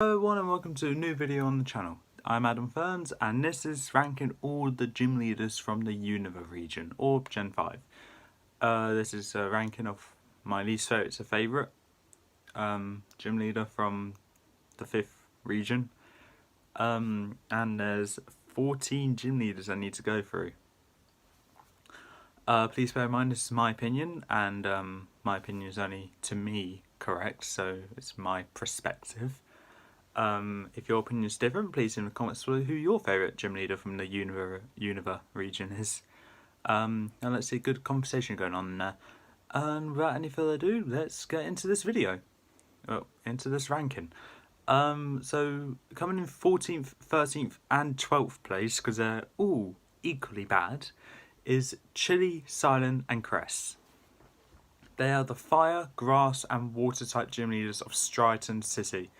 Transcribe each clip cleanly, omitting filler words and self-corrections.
Hello everyone and welcome to a new video on the channel. I'm Adam Ferns and this is ranking all the gym leaders from the Unova region, or Gen 5. This is a ranking of my least favourite to favourite gym leader from the 5th region. And there's 14 gym leaders I need to go through. Please bear in mind this is my opinion, and my opinion is only, to me, correct, so it's my perspective. If your opinion is different, please in the comments below who your favourite gym leader from the Unova region is. And let's see, good conversation going on there. And without any further ado, let's get into this video. Well, into this ranking. So coming in 14th, 13th and 12th place, because they're all equally bad, is Chili, Silent and Cress. They are the fire, grass and water type gym leaders of Striaton City,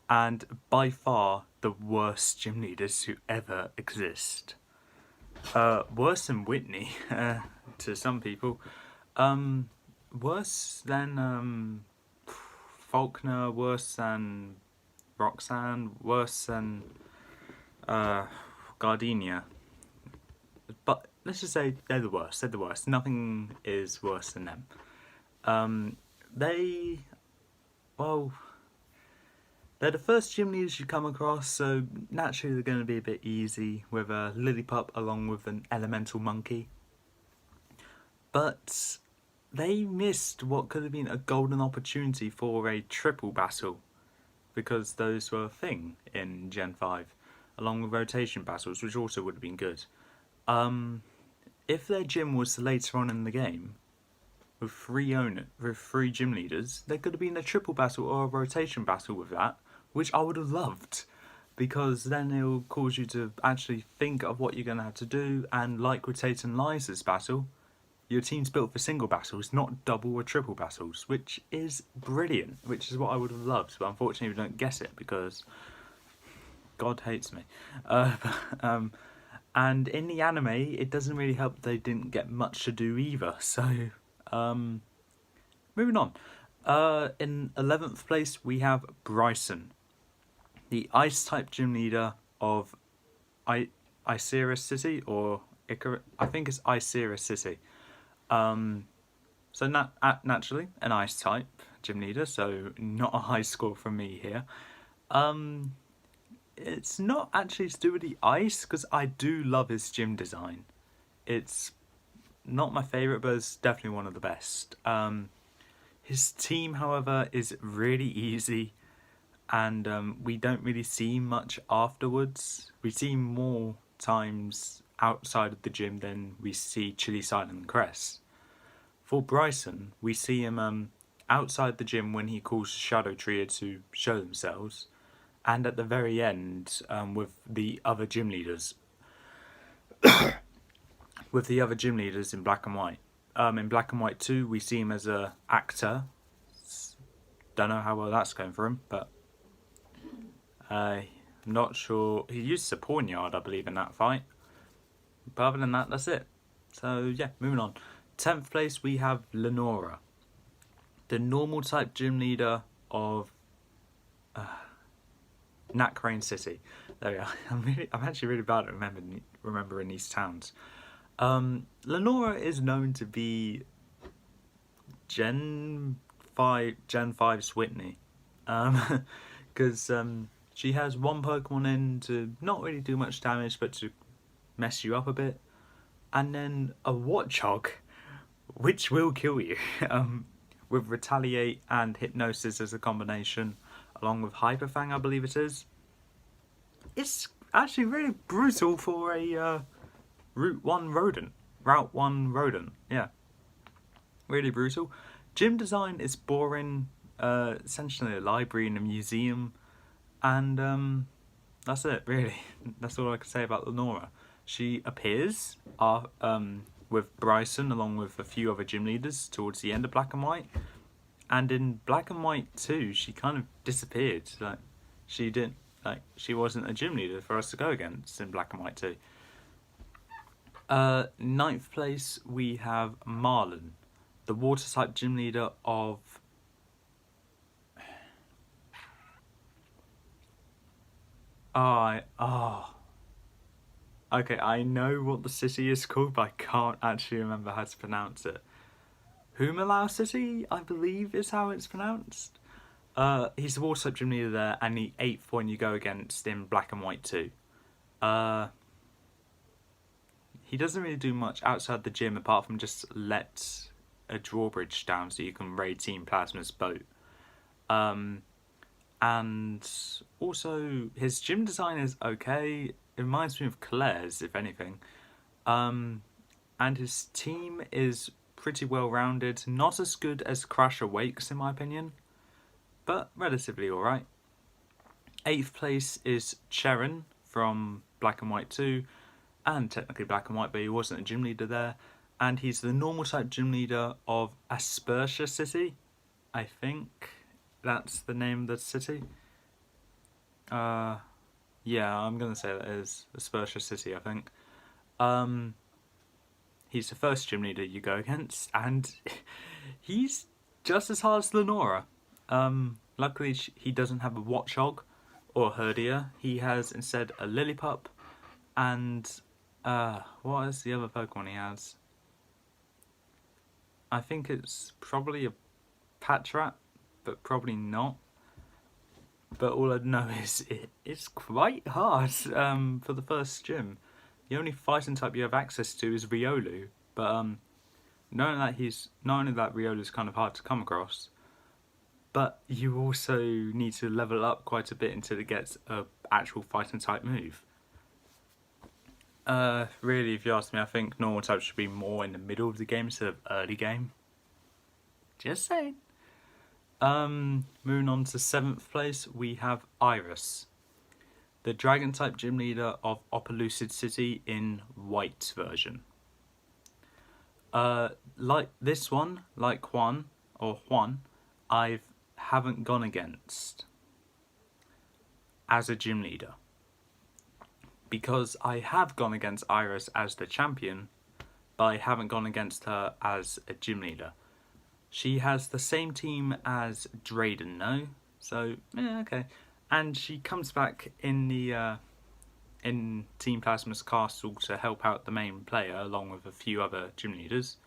and by far the worst gym leaders who ever exist. Worse than Whitney, to some people. Worse than Faulkner, worse than Roxanne, worse than Gardenia. But let's just say they're the worst. They're the worst. Nothing is worse than them. They're the first gym leaders you come across, so naturally they're going to be a bit easy with a Lillipup along with an elemental monkey. But they missed what could have been a golden opportunity for a triple battle, because those were a thing in Gen 5, along with rotation battles, which also would have been good. If their gym was later on in the game, with three gym leaders, there could have been a triple battle or a rotation battle with that, which I would have loved, because then it will cause you to actually think of what you're going to have to do, and like with Tate and Liza's battle, your team's built for single battles, not double or triple battles, which is brilliant, which is what I would have loved, but unfortunately we don't get it, because God hates me. And in the anime, it doesn't really help they didn't get much to do either, so, moving on. In 11th place, we have Bryson, the Ice-type gym leader of Icera City, or I think it's Icera City. So naturally, an Ice-type gym leader, so not a high score from me here. It's not actually to do with the ice, because I do love his gym design. It's not my favourite, but it's definitely one of the best. His team, however, is really easy, and we don't really see much afterwards. We see more times outside of the gym than we see Chili, Silent and Cress. For Bryson, we see him outside the gym when he calls Shadow Trio to show themselves, and at the very end with the other gym leaders. With the other gym leaders in Black and White. In Black and White 2, we see him as an actor. Don't know how well that's going for him, but I'm not sure. He used a poniard, I believe, in that fight. But other than that, that's it. So yeah, moving on. 10th place, we have Leonora, the normal type gym leader of Nacrane City. There we are. I'm actually really bad at remembering these towns. Leonora is known to be Gen 5's Whitney, because she has one Pokemon in to not really do much damage, but to mess you up a bit, and then a Watchog, which will kill you, with Retaliate and Hypnosis as a combination, along with Hyperfang, I believe it is. It's actually really brutal for a Route 1 rodent, yeah. Really brutal. Gym design is boring, essentially a library and a museum, and that's it, really. That's all I can say about Leonora. She appears with Bryson along with a few other gym leaders towards the end of Black and White, and in Black and White 2 she kind of disappeared. She wasn't a gym leader for us to go against in Black and White 2. 9th place, we have Marlin, the water type gym leader of Okay, I know what the city is called, but I can't actually remember how to pronounce it. Humalau City, I believe is how it's pronounced. He's the water type gym leader there, and the 8th one you go against in Black and White too. He doesn't really do much outside the gym apart from just let a drawbridge down so you can raid Team Plasma's boat. And also his gym design is okay. It reminds me of Claire's, if anything. And his team is pretty well rounded. Not as good as Crash Awakes in my opinion, but relatively alright. 8th place is Sharon from Black and White 2, and technically Black and White, but he wasn't a gym leader there. And he's the normal type gym leader of Aspertia City. I think that's the name of the city. Yeah, I'm gonna say that is Aspertia City, I think. He's the first gym leader you go against, and he's just as hard as Leonora. Luckily, he doesn't have a Watchog or Herdia. He has instead a Lillipup, and what is the other Pokemon he has? I think it's probably a Patrat, but probably not. But all I know is it's quite hard for the first gym. The only fighting type you have access to is Riolu, but knowing that not only that Riolu's kind of hard to come across, but you also need to level up quite a bit until it gets a actual fighting type move. Really, if you ask me, I think normal type should be more in the middle of the game instead of early game. Just saying. Moving on to 7th place, we have Iris, the Dragon type gym leader of Opelucid City in White version. Like this one, like Juan, I haven't gone against as a gym leader. Because I have gone against Iris as the champion, but I haven't gone against her as a gym leader. She has the same team as Graydon, no? So, yeah, okay. And she comes back in the in Team Plasma's castle to help out the main player, along with a few other gym leaders.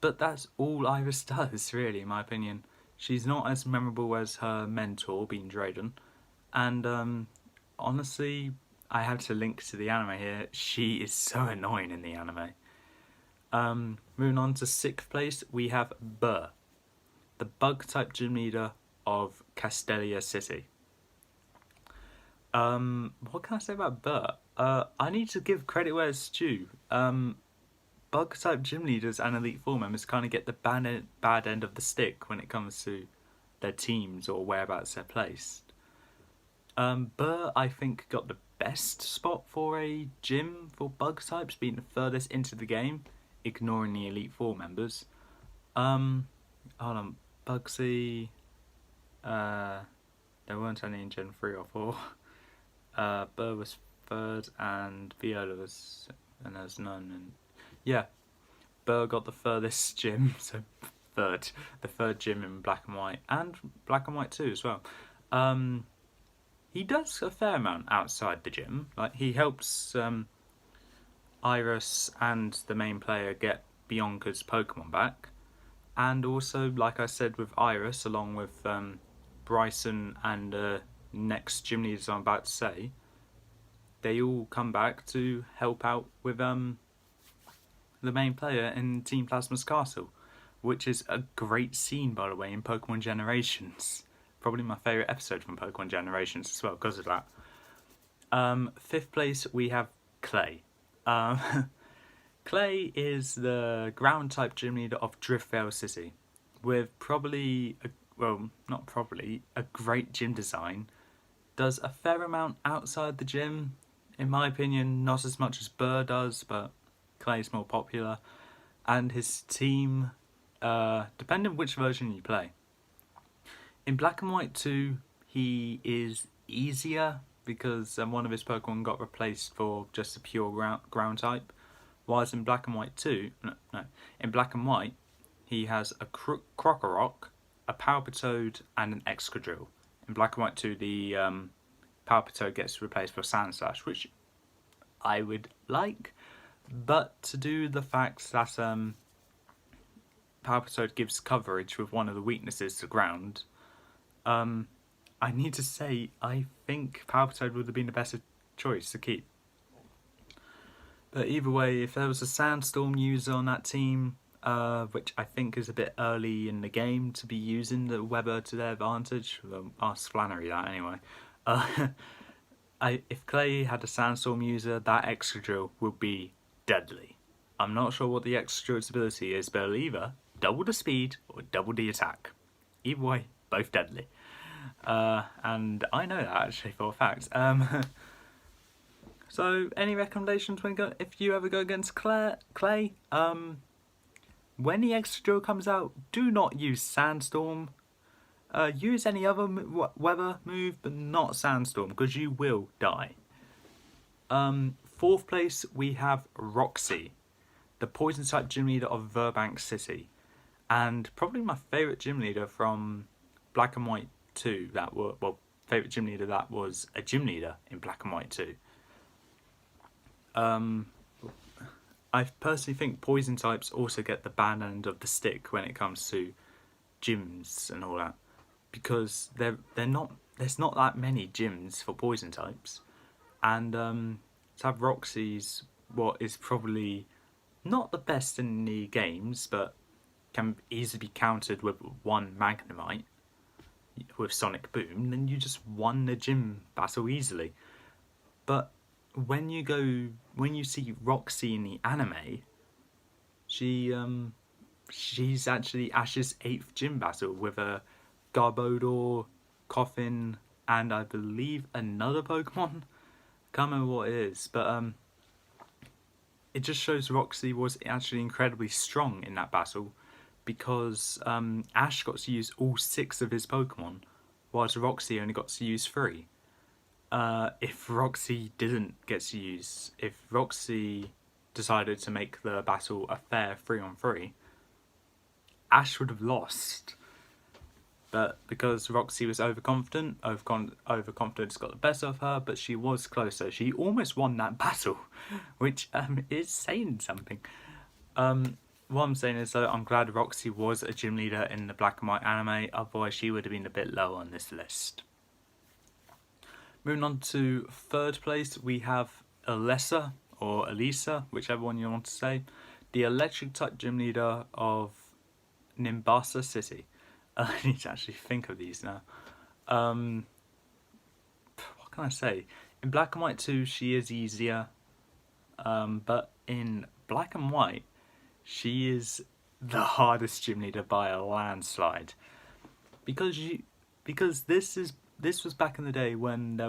But that's all Iris does, really, in my opinion. She's not as memorable as her mentor, being Graydon. And honestly, I have to link to the anime here. She is so annoying in the anime. Moving on to 6th place, we have Burr, the bug-type gym leader of Castelia City. What can I say about Burr? I need to give credit where it's due. Bug-type gym leaders and Elite Four members kind of get the bad end of the stick when it comes to their teams or whereabouts they're placed. Burr, I think, got the best spot for a gym for bug-types, being the furthest into the game, ignoring the Elite Four members. Hold on, Bugsy. There weren't any in Gen 3 or 4. Burr was 3rd, and Viola was, and there's none. And yeah, Burr got the furthest gym, so 3rd, the 3rd gym in Black and White, and Black and White 2 as well. He does a fair amount outside the gym. Like, he helps Iris and the main player get Bianca's Pokemon back. And also, like I said with Iris, along with Bryson and next gym leaders I'm about to say, they all come back to help out with the main player in Team Plasma's castle, which is a great scene, by the way, in Pokemon Generations. Probably my favourite episode from Pokemon Generations as well, because of that. 5th place, we have Clay. Clay is the ground-type gym leader of Driftvale City, with a great gym design. Does a fair amount outside the gym, in my opinion, not as much as Burr does, but Clay's more popular. And his team, depending on which version you play. In Black and White 2, he is easier because one of his Pokemon got replaced for just a pure ground type. Whereas in Black and White 2, in Black and White, he has a Crocorock, a Palpitoad, and an Excadrill. In Black and White 2, the Palpito gets replaced for Sand Slash, which I would like, but to do the fact that Palpito gives coverage with one of the weaknesses to ground, I need to say I think Palpito would have been the better choice to keep. But either way, if there was a Sandstorm user on that team, which I think is a bit early in the game to be using the Weather to their advantage, ask Flannery that anyway. If Clay had a Sandstorm user, that extra drill would be deadly. I'm not sure what the extra drill's ability is, but it'll either double the speed or double the attack. Either way, both deadly. And I know that actually for a fact. So, any recommendations if you ever go against Clay? When the extra drill comes out, do not use Sandstorm. Use any other weather move, but not Sandstorm, because you will die. 4th place, we have Roxy, the Poison type gym leader of Verbank City, and probably my favourite gym leader from Black and White 2. Favourite gym leader that was a gym leader in Black and White 2. I personally think poison types also get the bad end of the stick when it comes to gyms and all that, because there's not that many gyms for poison types, and to have Roxy's what is probably not the best in the games, but can easily be countered with one Magnemite with Sonic Boom, then you just won the gym battle easily. But when you see Roxy in the anime, she's actually Ash's 8th gym battle with a Garbodor, Coffin, and I believe another Pokemon. Can't remember what it is, but it just shows Roxy was actually incredibly strong in that battle, because Ash got to use all 6 of his Pokemon, whilst Roxy only got to use 3. If Roxy decided to make the battle a fair 3-on-3, Ash would have lost. But because Roxy was overconfident, overconfidence got the best of her, but she was closer. She almost won that battle, which is saying something. What I'm saying is, though, I'm glad Roxy was a gym leader in the Black and White anime, otherwise she would have been a bit low on this list. Moving on to 3rd place, we have Elisa, or Elisa, whichever one you want to say, the electric type gym leader of Nimbasa City. I need to actually think of these now. What can I say? In Black and White 2, she is easier, but in Black and White, she is the hardest gym leader by a landslide, because this was back in the day when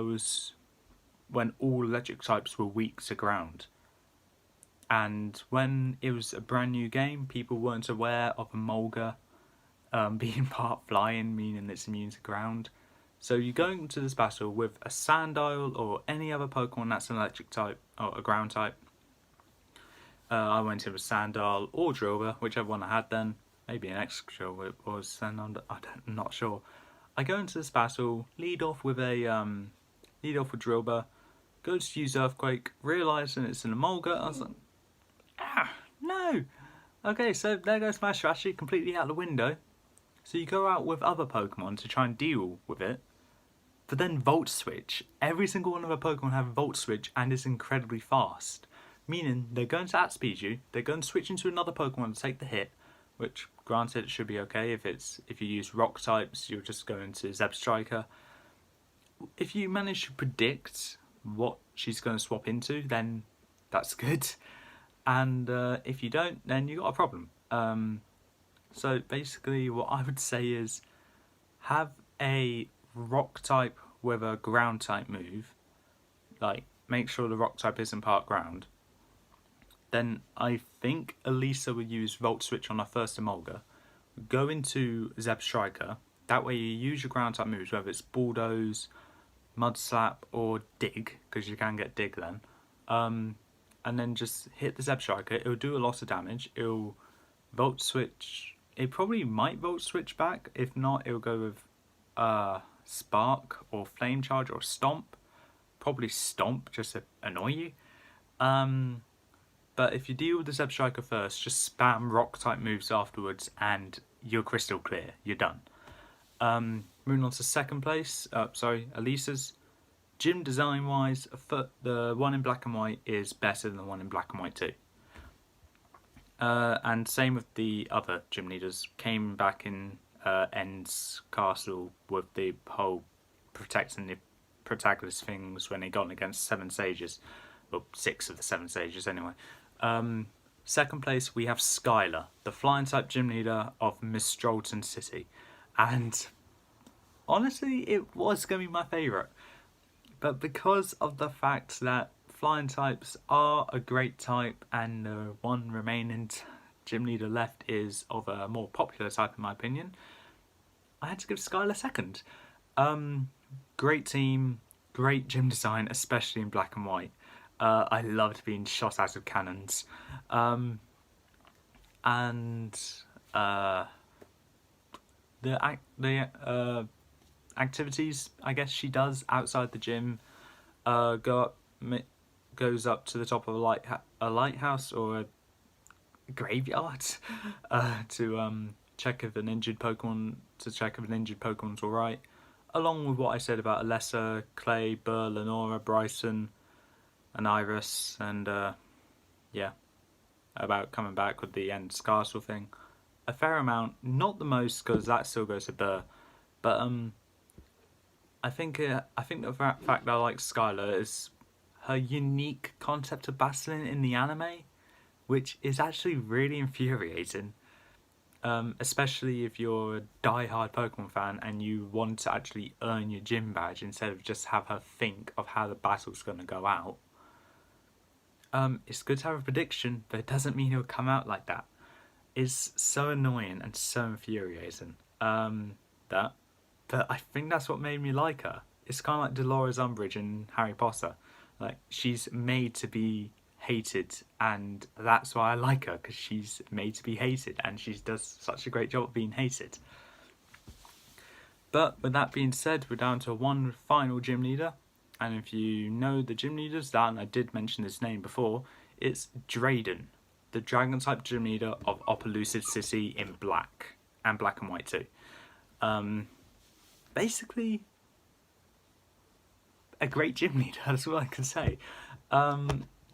all electric types were weak to ground, and when it was a brand new game, people weren't aware of Emolga being part flying, meaning it's immune to ground. So you go into this battle with a Sandile or any other Pokemon that's an electric type or a ground type. I went in with Sandile or Drillbur, whichever one I had then. Maybe an extra Drillbur was Sandile, I'm not sure. I go into this battle, lead off with Drillbur, go to use Earthquake, realising it's an Emolga. I was like, no! Okay, so there goes my strategy completely out the window. So you go out with other Pokemon to try and deal with it, but then Volt Switch. Every single one of the Pokemon have Volt Switch and is incredibly fast, meaning they're going to outspeed you, they're going to switch into another Pokemon to take the hit, which granted it should be okay if you use rock types, you'll just go into Zebstrika. If you manage to predict what she's going to swap into, then that's good, and if you don't, then you got a problem. So basically what I would say is have a rock type with a ground type move, like make sure the rock type isn't part ground. Then I think Elisa would use Volt Switch on her first Emolga, go into Zebstrika, that way you use your ground type moves, whether it's Bulldoze, Mud Slap or Dig, because you can get Dig then, and then just hit the Zebstrika. It'll do a lot of damage, it'll Volt Switch. It probably might Volt Switch back. If not, it'll go with Spark or Flame Charge or Stomp. probably Stomp just to annoy you. But if you deal with the Zeb Striker first, just spam rock type moves afterwards and you're crystal clear. You're done. Moving on to second place, Elisa's. Gym design wise, the one in black and white is better than the one in black and white too. And same with the other gym leaders. Came back in End's castle with the whole protecting the protagonist things when they got against 7 sages. Well, 6 of the 7 sages anyway. Second place we have Skylar, the flying type gym leader of Miss Strolton City. And honestly, it was going to be my favourite. But because of the fact that flying types are a great type and the one remaining gym leader left is of a more popular type in my opinion, I had to give Skylar second. Great team, great gym design, especially in black and white. I loved being shot out of cannons. The activities I guess she does outside the gym goes up to the top of a lighthouse or a graveyard to check if an injured Pokemon's alright, along with what I said about Alessa, Clay, Burr, Leonora, Bryson and Iris, and about coming back with the End's Castle thing. A fair amount, not the most because that still goes to Burr, but I think the fact that I like Skylar is her unique concept of battling in the anime, which is actually really infuriating, especially if you're a die-hard Pokemon fan and you want to actually earn your gym badge instead of just have her think of how the battle's going to go out. It's good to have a prediction, but it doesn't mean it'll come out like that. It's so annoying and so infuriating. But I think that's what made me like her. It's kind of like Dolores Umbridge in Harry Potter. Like, she's made to be hated, and that's why I like her, because she's made to be hated, and she does such a great job of being hated. But with that being said, we're down to one final gym leader, and if you know the gym leaders, and I did mention his name before, it's Graydon, the dragon type gym leader of Opelucid City in black, and black and white too. Basically, a great gym leader, that's all I can say.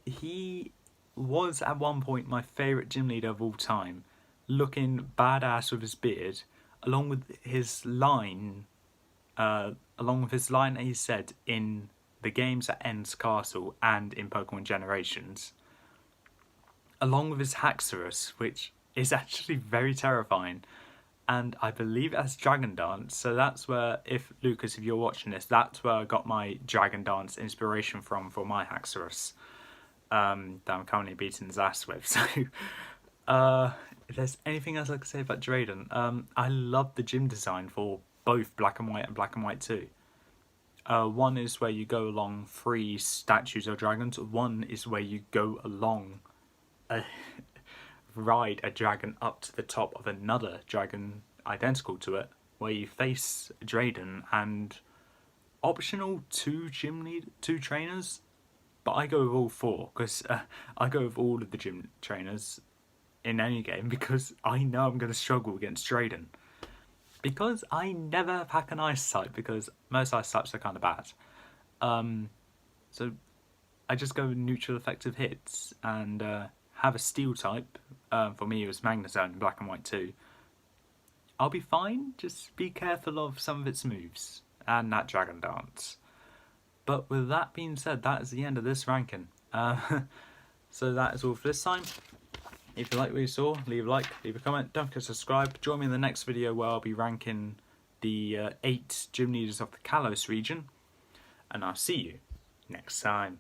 He was at one point my favourite gym leader of all time, looking badass with his beard, along with his line that he said in the games at End's Castle and in Pokemon Generations, along with his Haxorus, which is actually very terrifying. And I believe it has Dragon Dance, so that's where, if you're watching this, that's where I got my Dragon Dance inspiration from for my Haxorus, that I'm currently beating his ass with. So, if there's anything else I can say about Graydon, I love the gym design for both Black and White and Black and White 2. One is where you go along 3 statues of dragons, one is where you go along ride a dragon up to the top of another dragon identical to it, where you face Graydon and optional 2 trainers, but I go with all 4 because I go with all of the gym trainers in any game because I know I'm going to struggle against Graydon, because I never pack an ice type because most ice types are kind of bad. So I just go with neutral effective hits and have a steel type. For me it was Magnezone in Black and White 2. I'll be fine, just be careful of some of its moves and that Dragon Dance. But with that being said, that is the end of this ranking. So that is all for this time. If you like what you saw, leave a like, leave a comment, don't forget to subscribe. Join me in the next video where I'll be ranking the 8 gym leaders of the Kalos region. And I'll see you next time.